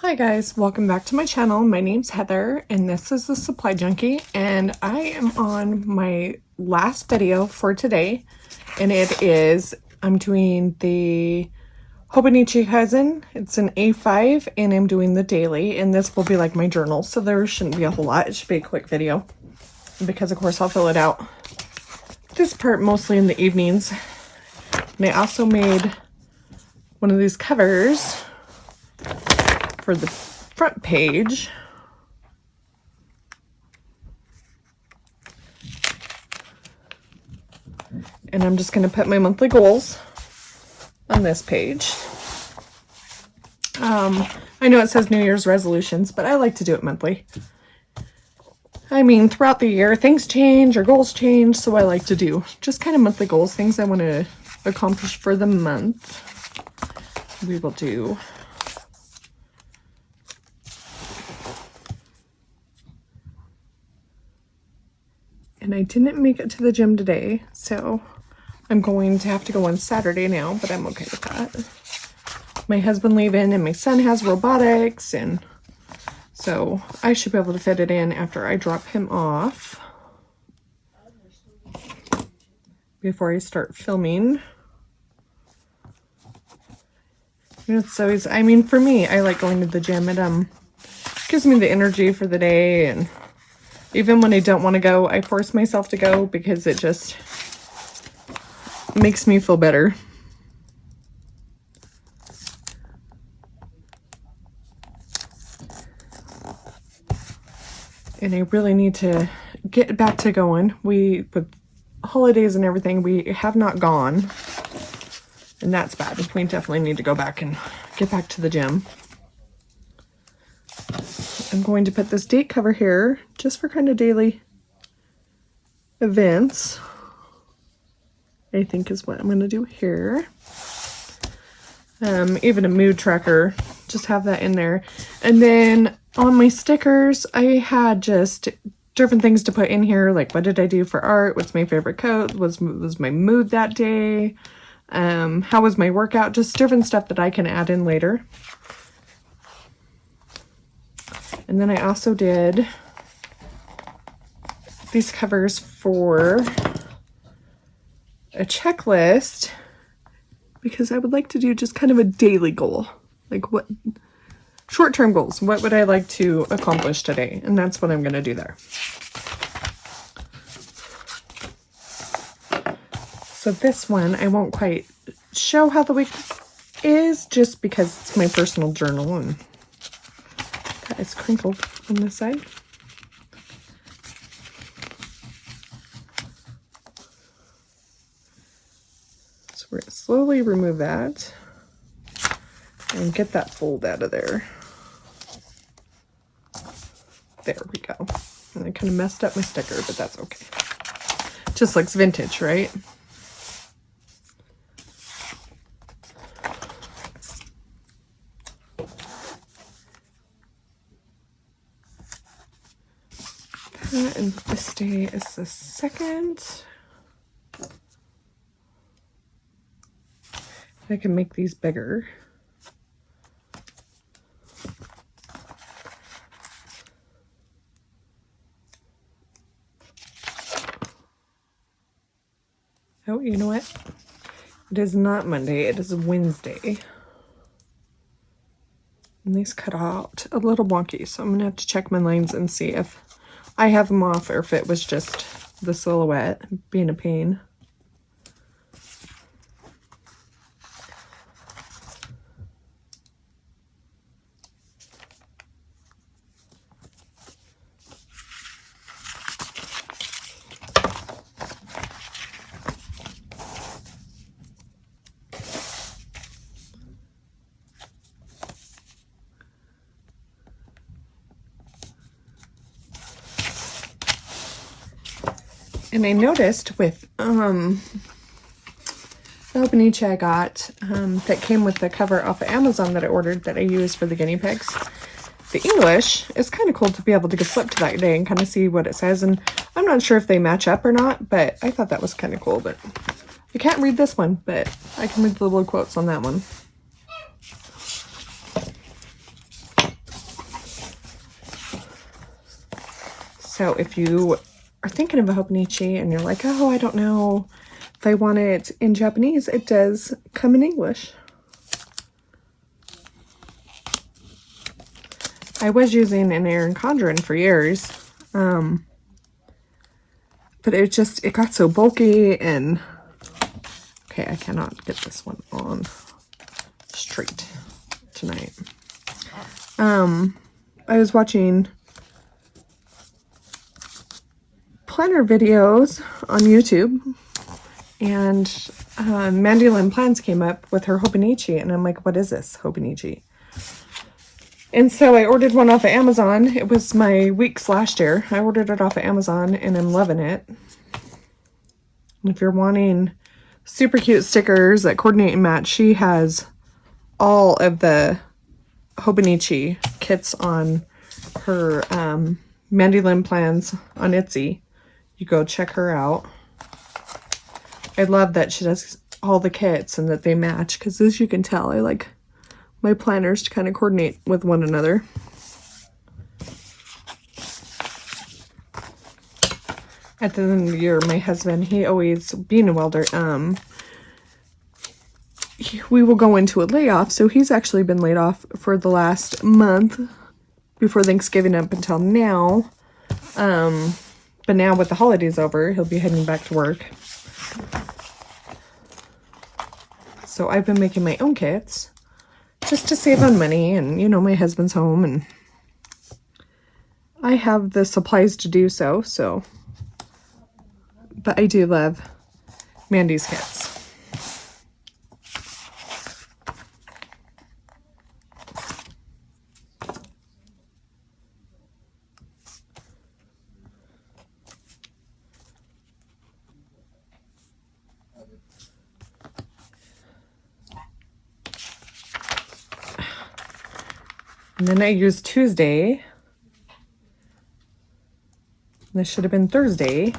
Hi guys, welcome back to my channel. My name's Heather and this is the Supply Junkie, and I am on my last video for today, and I'm doing the Hobonichi cousin. It's an A5 and I'm doing the daily, and this will be like my journal, so there shouldn't be a whole lot. It should be a quick video because of course I'll fill it out this part mostly in the evenings. And I also made one of these covers for the front page. And I'm just going to put my monthly goals on this page. I know it says New Year's resolutions, but I like to do it monthly. I mean, throughout the year, things change or goals change, so I like to do just kind of monthly goals, things I want to accomplish for the month. We will do and I didn't make it to the gym today, so I'm going to have to go on Saturday now, but I'm okay with that. My husband leaving and my son has robotics, and so I should be able to fit it in after I drop him off before I start filming. It's always, I mean, for me, I like going to the gym. It gives me the energy for the day, and even when I don't want to go, I force myself to go because it just makes me feel better. And I really need to get back to going. With holidays and everything, we have not gone. And that's bad. We definitely need to go back and get back to the gym. I'm going to put this date cover here just for kind of daily events, I think is what I'm going to do here. Even a mood tracker, just have that in there. And then on my stickers, I had just different things to put in here, like what did I do for art, what's my favorite coat, was my mood that day, how was my workout, just different stuff that I can add in later. And then I also did these covers for a checklist because I would like to do just kind of a daily goal. Like what short-term goals, what would I like to accomplish today? And that's what I'm going to do there. So this one, I won't quite show how the week is just because it's my personal journal, and that is crinkled on this side. So we're going to slowly remove that and get that fold out of there. There we go. And I kind of messed up my sticker, but that's okay. Just looks vintage, right? And this day is the 2nd. I can make these bigger. Oh, you know what? It is not Monday, it is Wednesday. And these cut out a little wonky, so I'm going to have to check my lines and see if I have them off or if it was just the silhouette being a pain. And I noticed with the Hobonichi I got that came with the cover off of Amazon that I ordered that I use for the guinea pigs, the English is kind of cool to be able to flip to that day and kind of see what it says. And I'm not sure if they match up or not, but I thought that was kind of cool. But I can't read this one, but I can read the little quotes on that one. So if you are thinking of a Hobonichi and you're like, oh, I don't know if I want it in Japanese, it does come in English. I was using an Erin Condren for years, but it got so bulky and, okay, I cannot get this one on straight tonight. I was watching planner videos on YouTube, and Mandy Lynn Plans came up with her Hobonichi, and I'm like, what is this Hobonichi? And so I ordered one off of Amazon. It was my week's last year. I ordered it off of Amazon, and I'm loving it. And if you're wanting super cute stickers that coordinate and match, she has all of the Hobonichi kits on her Mandy Lynn Plans on Etsy. You go check her out. I love that she does all the kits and that they match, because as you can tell, I like my planners to kind of coordinate with one another. At the end of the year, my husband, he always, being a welder, we will go into a layoff, so he's actually been laid off for the last month before Thanksgiving up until now. But now with the holidays over, he'll be heading back to work. So I've been making my own kits just to save on money, and you know, my husband's home and I have the supplies to do so. But I do love Mandy's kits. And then I used Tuesday. This should have been Thursday.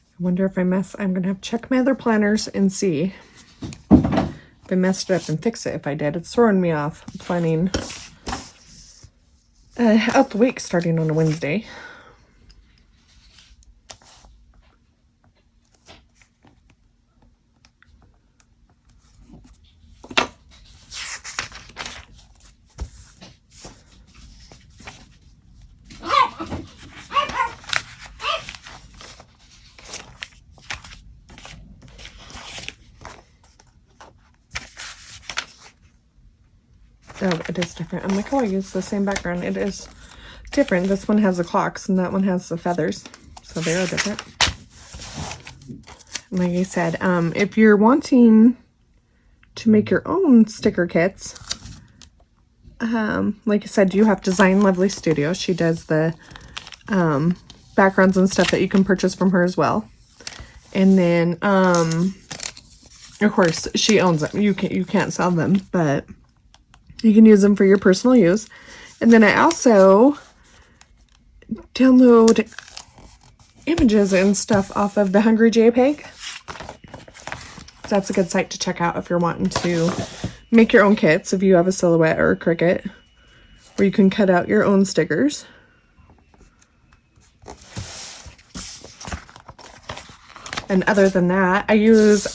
I wonder if I'm going to have to check my other planners and see if I messed it up and fix it. If I did, it's throwing me off planning out the week starting on a Wednesday. Oh, it is different. I'm like, oh, I use the same background. It is different. This one has the clocks and that one has the feathers. So they are different. Like I said, if you're wanting to make your own sticker kits, like I said, you have Design Lovely Studio. She does the backgrounds and stuff that you can purchase from her as well. And then, of course, she owns them. You can't sell them, but you can use them for your personal use. And then I also download images and stuff off of the Hungry JPEG. So that's a good site to check out if you're wanting to make your own kits, if you have a Silhouette or a Cricut, where you can cut out your own stickers. And other than that, I use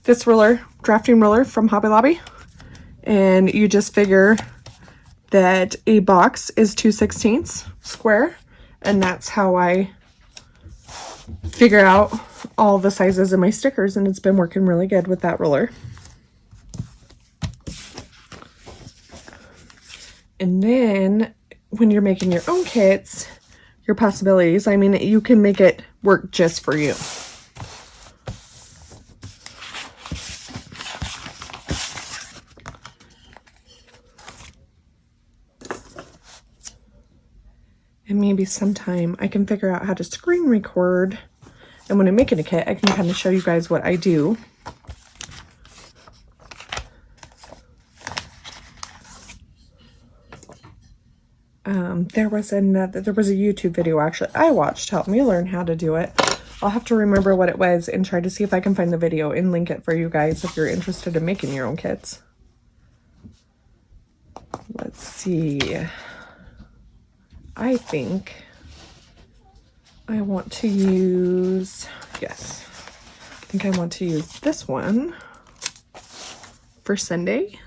this ruler, drafting ruler from Hobby Lobby. And you just figure that a box is 2/16 square, and that's how I figure out all the sizes of my stickers, and it's been working really good with that ruler. And then when you're making your own kits, your possibilities, I mean, you can make it work just for you. And maybe sometime I can figure out how to screen record. And when I make it a kit, I can kind of show you guys what I do. There was a YouTube video actually I watched help me learn how to do it I'll have to remember what it was and try to see if I can find the video and link it for you guys if you're interested in making your own kits. Let's see. I think I want to use, yes, I think I want to use this one for Sunday.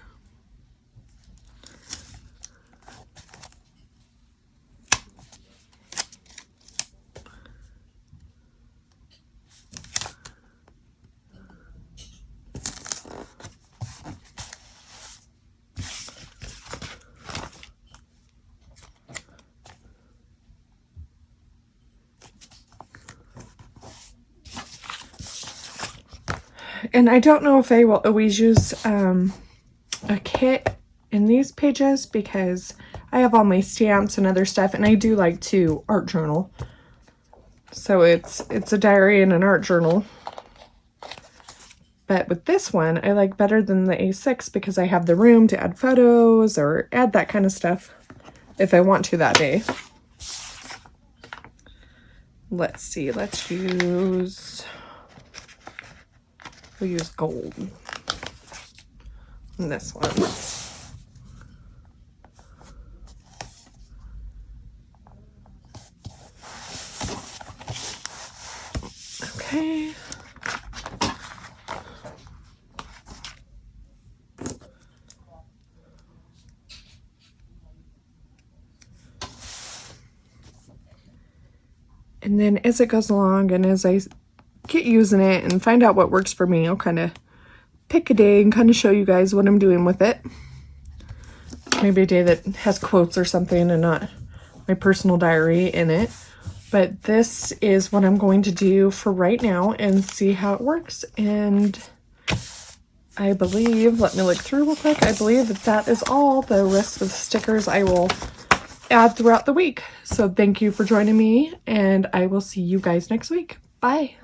And I don't know if I will always use a kit in these pages because I have all my stamps and other stuff, and I do like to art journal. So it's a diary and an art journal. But with this one, I like better than the A6 because I have the room to add photos or add that kind of stuff if I want to that day. Let's see, we'll use gold in this one. Okay. And then as it goes along and as I get using it and find out what works for me, I'll kind of pick a day and kind of show you guys what I'm doing with it. Maybe a day that has quotes or something and not my personal diary in it. But this is what I'm going to do for right now and see how it works. And I believe, let me look through real quick, I believe that is all. The rest of the stickers I will add throughout the week. So thank you for joining me, and I will see you guys next week. Bye.